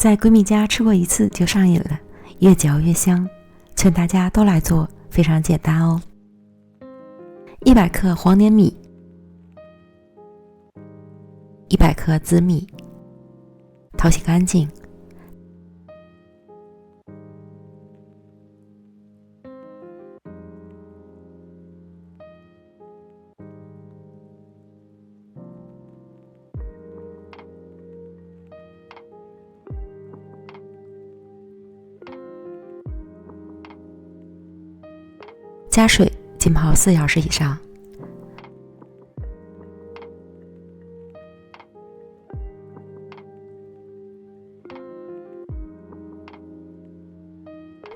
在闺蜜家吃过一次就上瘾了，越嚼越香，劝大家都来做，非常简单哦。100克黄黏米，100克紫米，淘洗干净，加水浸泡4小时以上。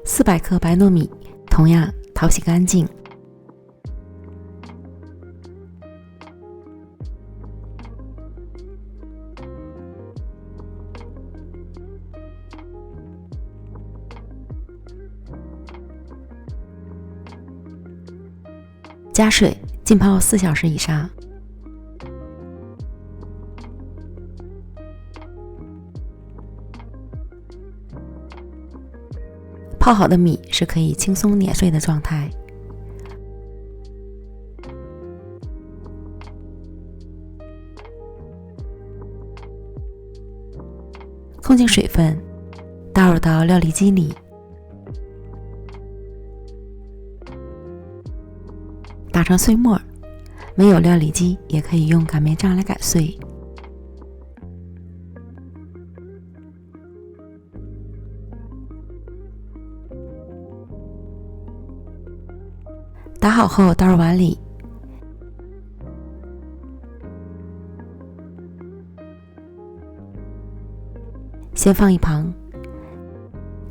400克白糯米，同样淘洗干净。加水浸泡4小时以上。泡好的米是可以轻松碾碎的状态。控净水分，倒入到料理机里。打成碎末，没有料理机也可以用擀面杖来擀碎。打好后倒入碗里，先放一旁，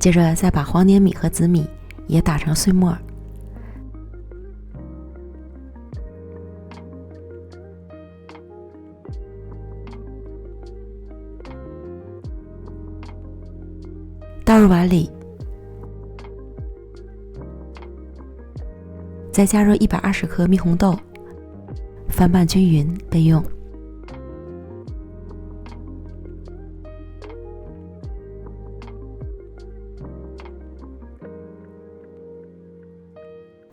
接着再把黄黏米和紫米也打成碎末。倒入碗里，再加入120克蜜红豆，翻拌均匀备用。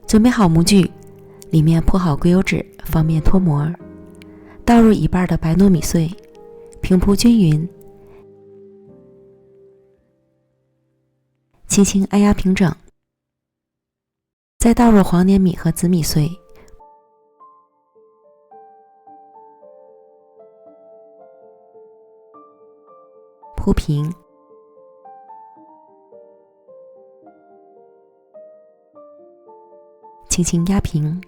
准备好模具，里面铺好硅油纸，方便脱模。倒入1半的白糯米碎，平铺均匀，轻轻按压平整。再倒入黄黏米和紫米碎，铺平，轻轻压平。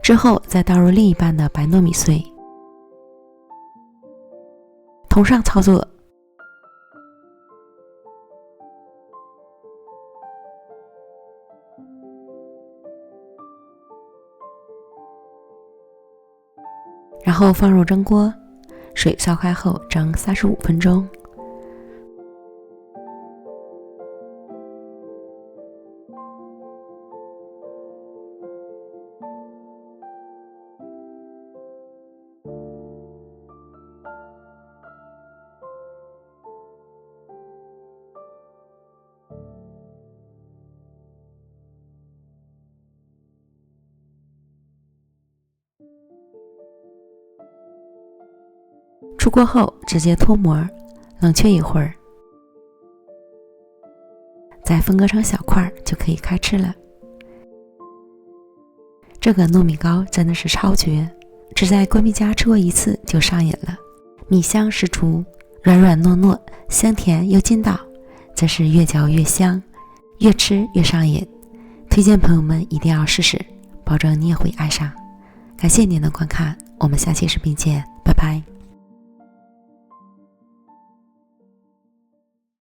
之后再倒入另一半的白糯米碎，同上操作。然后放入蒸锅，水烧开后蒸35分钟。出锅后直接脱模，冷却一会儿，再分割成小块就可以开吃了。这个糯米糕真的是超绝，只在闺蜜家吃过一次就上瘾了。米香十足，软软糯糯，香甜又劲道，真是越嚼越香，越吃越上瘾。推荐朋友们一定要试试，保证你也会爱上。感谢您的观看，我们下期视频见，拜拜。